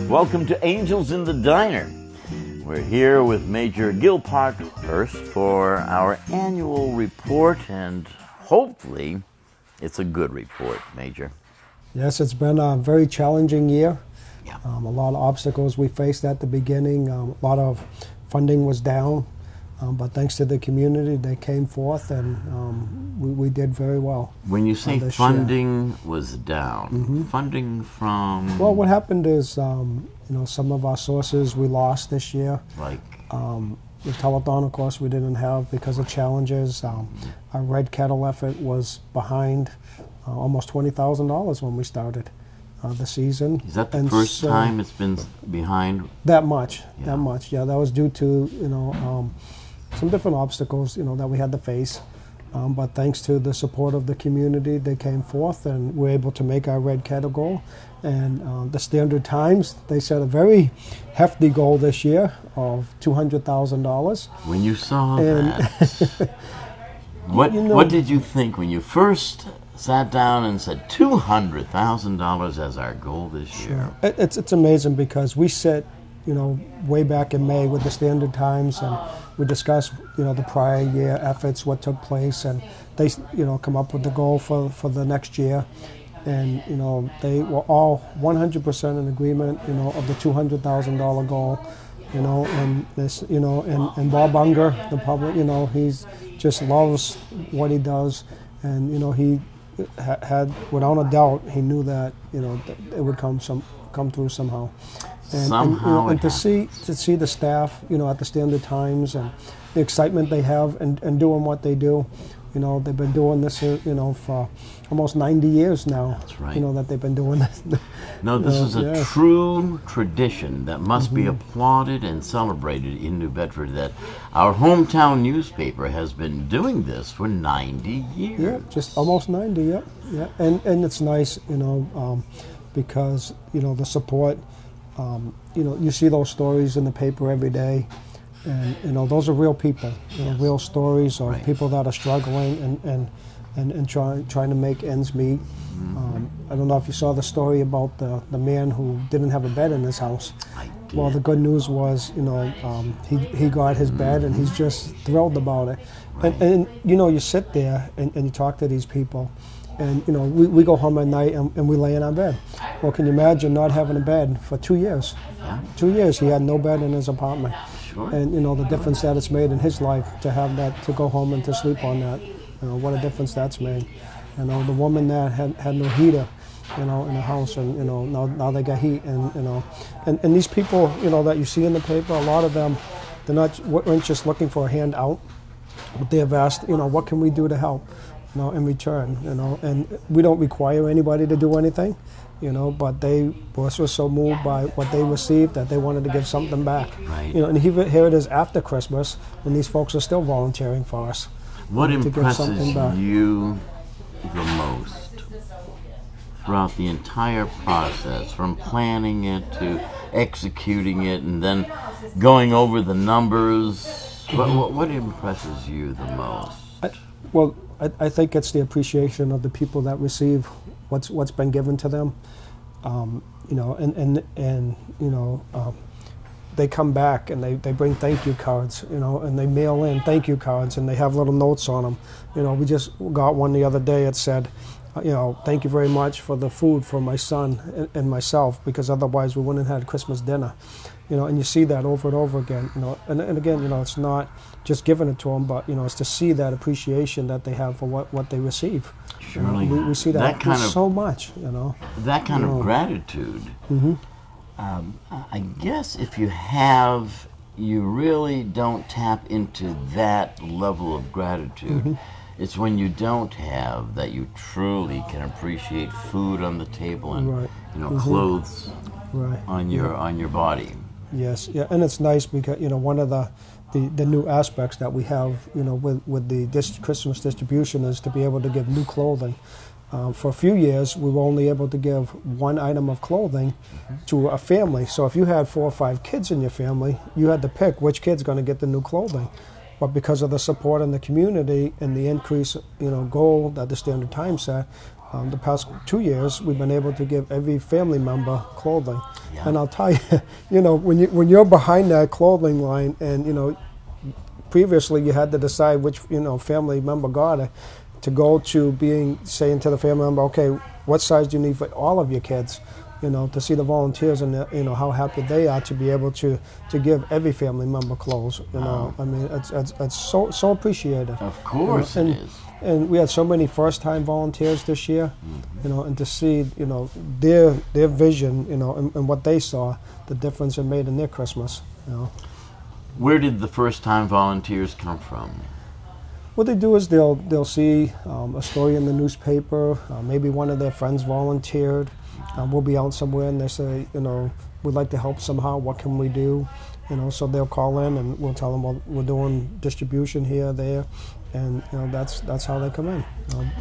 Welcome to Angels in the Diner. We're here with Major Gil Parkhurst for our annual report, and hopefully it's a good report, Major. Yes, it's been a very challenging year. Yeah. A lot of obstacles we faced at the beginning. A lot of funding was down, but thanks to the community, they came forth, and we did very well. When you say funding was down, funding from... Well, what happened is, some of our sources we lost this year. Like? The telethon, of course, we didn't have because of challenges. Our Red Kettle effort was behind almost $20,000 when we started the season. Is that the first time it's been behind? That much. Yeah, that was due to, some different obstacles, that we had to face. But thanks to the support of the community, they came forth and were able to make our Red Kettle goal. And the Standard Times, they set a very hefty goal this year of $200,000. When you saw that, what did you think when you first sat down and said $200,000 as our goal this year? It's amazing because we set, way back in May with the Standard Times, and we discussed, the prior year efforts, what took place, and they, come up with the goal for the next year. And, they were all 100% in agreement, of the $200,000 goal, and this, and Bob Unger, the public, he's just loves what he does, and, he had, without a doubt, he knew that, that it would come through somehow. And to see the staff, at the Standard Times, and the excitement they have and doing what they do. They've been doing this, for almost 90 years now. That's right. That they've been doing this. No, this is a true tradition that must be applauded and celebrated in New Bedford, that our hometown newspaper has been doing this for 90 years. Yeah, just almost 90, yeah. And it's nice, because, the support, you see those stories in the paper every day. And those are real people, real stories of people that are struggling and trying to make ends meet. I don't know if you saw the story about the man who didn't have a bed in his house. I did. Well, the good news was, he got his bed, and he's just thrilled about it. Right. And you sit there and you talk to these people. And, we go home at night and we lay in our bed. Well, can you imagine not having a bed for 2 years? Yeah. 2 years he had no bed in his apartment. Sure. And, the difference that it's made in his life to have that, to go home and to sleep on that. What a difference that's made. The woman that had no heater, in the house, and, now they got heat. And these people, that you see in the paper, a lot of them, weren't just looking for a handout, but they have asked, what can we do to help? In return, and we don't require anybody to do anything, but they were so moved by what they received that they wanted to give something back. Right. And here it is after Christmas, and these folks are still volunteering for us. What to give something back. impresses you the most throughout the entire process, from planning it to executing it and then going over the numbers? What impresses you the most? I think it's the appreciation of the people that receive what's been given to them, they come back and they bring thank you cards, and they mail in thank you cards, and they have little notes on them. We just got one the other day. It said, thank you very much for the food for my son and myself, because otherwise we wouldn't have had Christmas dinner. And you see that over and over again. And again, it's not just giving it to them, but it's to see that appreciation that they have for what they receive. Surely, we see that kind of so much. That kind of gratitude. I guess if you really don't tap into that level of gratitude. It's when you don't have that you truly can appreciate food on the table and clothes on your body. Yes, yeah, and it's nice because one of the new aspects that we have with the Christmas distribution is to be able to give new clothing. For a few years, we were only able to give one item of clothing to a family. So if you had 4 or 5 kids in your family, you had to pick which kid's going to get the new clothing. But because of the support in the community and the increase, goal that the Standard Times set, the past 2 years, we've been able to give every family member clothing. Yeah. And I'll tell you, when you're behind that clothing line, and previously you had to decide which family member got it, to go to saying to the family member, okay, what size do you need for all of your kids? To see the volunteers and how happy they are to be able to give every family member clothes. I mean, it's so appreciated. Of course it is. And we had so many first-time volunteers this year, and to see their vision, and what they saw, the difference it made in their Christmas. Where did the first-time volunteers come from? What they do is they'll see a story in the newspaper. Maybe one of their friends volunteered. We'll be out somewhere and they say, we'd like to help somehow. What can we do? So they'll call in and we'll tell them, well, we're doing distribution here, there, and that's how they come in.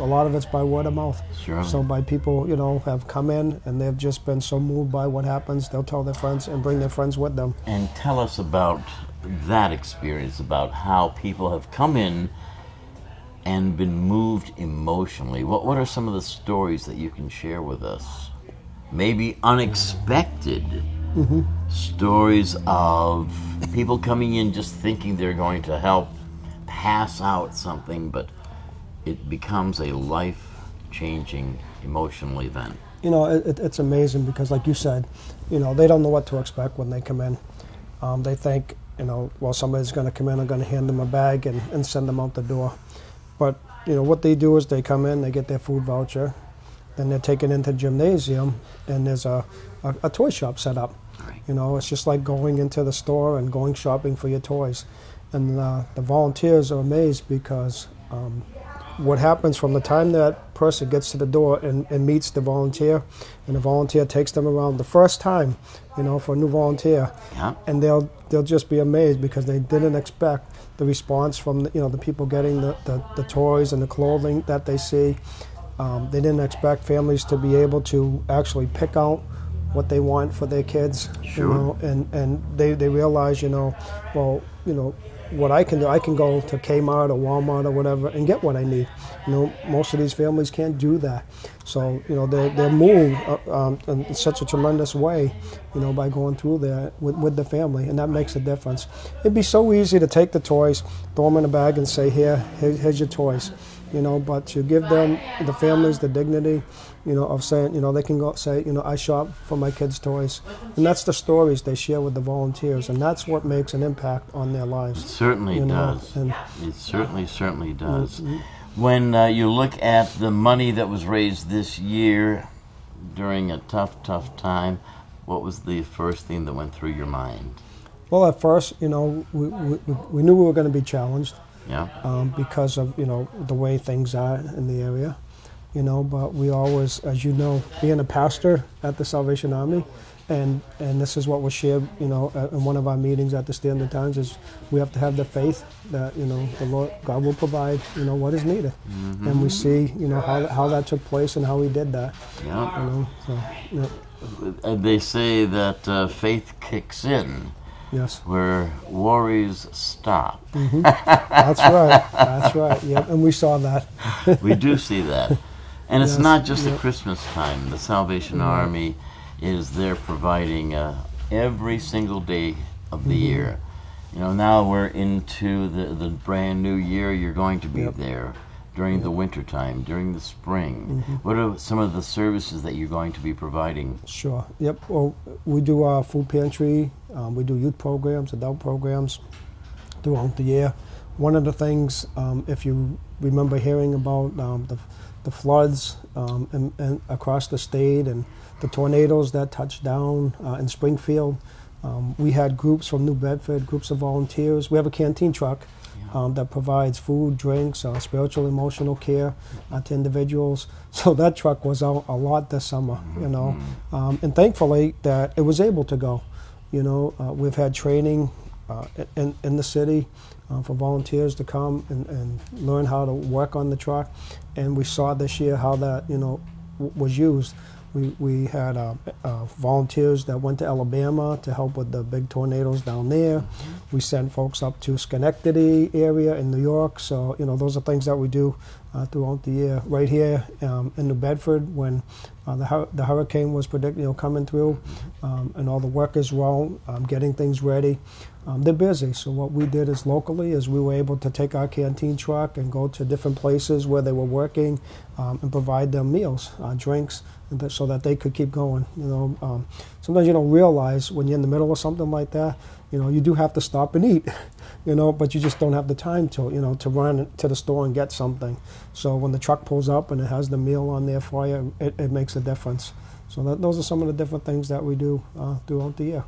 A lot of it's by word of mouth. Sure. So by people, have come in and they've just been so moved by what happens, they'll tell their friends and bring their friends with them. And tell us about that experience, about how people have come in and been moved emotionally. What are some of the stories that you can share with us? Maybe unexpected stories of people coming in just thinking they're going to help pass out something, but it becomes a life-changing emotional event. It's amazing because, like you said, they don't know what to expect when they come in. They think, well, somebody's going to come in, I'm going to hand them a bag and send them out the door. But, what they do is they come in, they get their food voucher, then they're taken into the gymnasium, and there's a toy shop set up. Right. It's just like going into the store and going shopping for your toys. And the volunteers are amazed because what happens from the time that person gets to the door and meets the volunteer, and the volunteer takes them around the first time, for a new volunteer, yeah. And they'll just be amazed because they didn't expect the response from the people getting the toys and the clothing that they see. They didn't expect families to be able to actually pick out what they want for their kids. Sure. And they realize, what I can do, I can go to Kmart or Walmart or whatever and get what I need. Most of these families can't do that. So, they're moved in such a tremendous way, by going through there with the family, and that makes a difference. It'd be so easy to take the toys, throw them in a bag and say, here's your toys. But to give them, the families, the dignity, of saying, they can go say, I shop for my kids' toys. And that's the stories they share with the volunteers, and that's what makes an impact on their lives. It certainly does. And it certainly does. When you look at the money that was raised this year during a tough time, what was the first thing that went through your mind? Well, at first, we knew we were going to be challenged. Yeah. Because of, the way things are in the area, but we always, as being a pastor at the Salvation Army, and this is what was shared, in one of our meetings at the Standard Times, is we have to have the faith that, the Lord, God will provide, what is needed. Mm-hmm. And we see, how that took place and how he did that. Yeah. So, yeah. They say that faith kicks in. Yes. Where worries stop. Mm-hmm. That's right. Yep. And we saw that. We do see that. And it's Yes. not just Yep. at Christmas time. The Salvation Army is there providing every single day of the year. Now we're into the brand new year. You're going to be Yep. there during the winter time, during the spring. What are some of the services that you're going to be providing? Sure. Yep. Well, we do our food pantry. We do youth programs, adult programs throughout the year. One of the things, if you remember hearing about the floods and across the state and the tornadoes that touched down in Springfield, we had groups from New Bedford, groups of volunteers. We have a canteen truck that provides food, drinks, spiritual, emotional care to individuals. So that truck was out a lot this summer, and thankfully that it was able to go. We've had training in the city for volunteers to come and learn how to work on the truck, and we saw this year how that was used. We had volunteers that went to Alabama to help with the big tornadoes down there. We sent folks up to Schenectady area in New York. So, those are things that we do throughout the year. Right here in New Bedford, when the hurricane was predicted, coming through, and all the workers were out getting things ready. They're busy. So what we did is locally is we were able to take our canteen truck and go to different places where they were working and provide them meals, drinks, so that they could keep going. Sometimes you don't realize when you're in the middle of something like that, you do have to stop and eat, but you just don't have the time to, to run to the store and get something. So when the truck pulls up and it has the meal on there for you, it makes a difference. So those are some of the different things that we do throughout the year.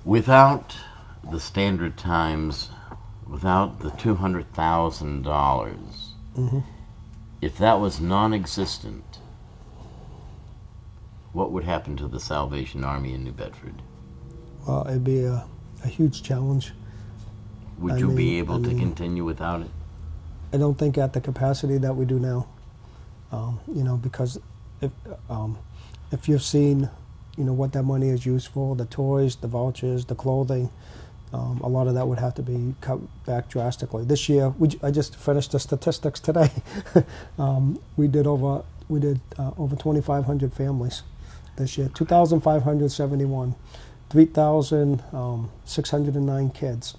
Without the Standard Times, without the $200,000, if that was non-existent, what would happen to the Salvation Army in New Bedford? Well, it'd be a huge challenge. Would you be able to continue without it? I don't think at the capacity that we do now. Because if you've seen, what that money is used for, the toys, the vouchers, the clothing, a lot of that would have to be cut back drastically. This year, I just finished the statistics today. We did over 2,500 families this year, 2,571, 3,609 kids.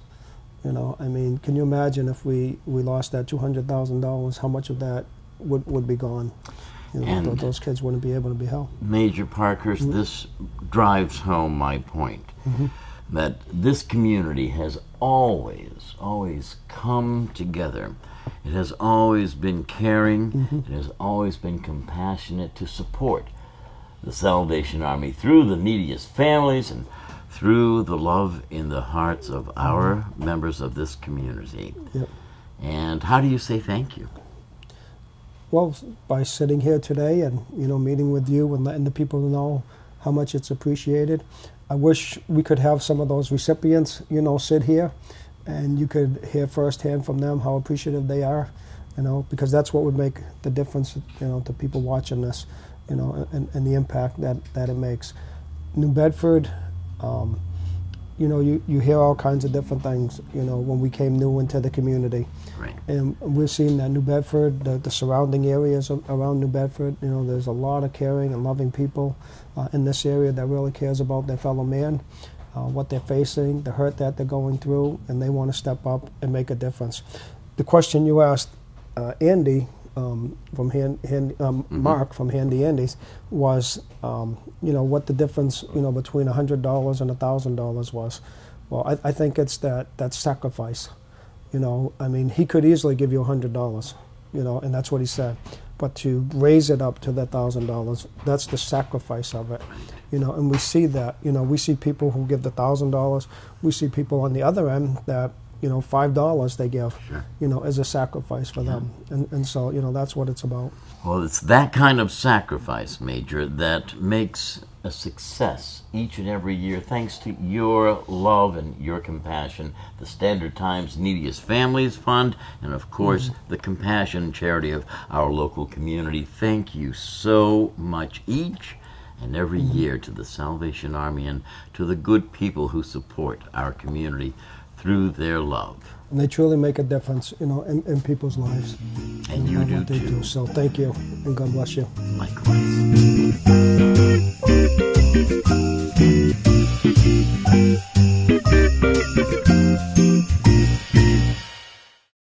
Can you imagine if we lost that $200,000, how much of that would be gone? And those kids wouldn't be able to be helped. Major Parkhurst, this drives home my point. That this community has always come together. It has always been caring. It has always been compassionate to support the Salvation Army through the neediest families and through the love in the hearts of our members of this community. Yep. And how do you say thank you? Well, by sitting here today and meeting with you and letting the people know how much it's appreciated. I wish we could have some of those recipients, sit here, and you could hear firsthand from them how appreciative they are, because that's what would make the difference, to people watching this, and the impact that it makes. New Bedford, you hear all kinds of different things, when we came new into the community. Right. And we're seeing that New Bedford, the surrounding areas around New Bedford, there's a lot of caring and loving people in this area that really cares about their fellow man, what they're facing, the hurt that they're going through, and they want to step up and make a difference. The question you asked Andy from Mark from Handy Andy's was, what the difference, between $100 and $1,000 was. Well, I think it's that sacrifice. He could easily give you $100, and that's what he said. But to raise it up to that $1,000, that's the sacrifice of it, and we see that, we see people who give the $1,000, we see people on the other end that, $5 they give, sure. As a sacrifice for them. And so, that's what it's about. Well, it's that kind of sacrifice, Major, that makes a success each and every year, thanks to your love and your compassion. The Standard Times Neediest Families Fund, and of course, the compassion and charity of our local community. Thank you so much each and every year to the Salvation Army and to the good people who support our community through their love. And they truly make a difference, in people's lives. And you do too. So thank you, and God bless you. Likewise.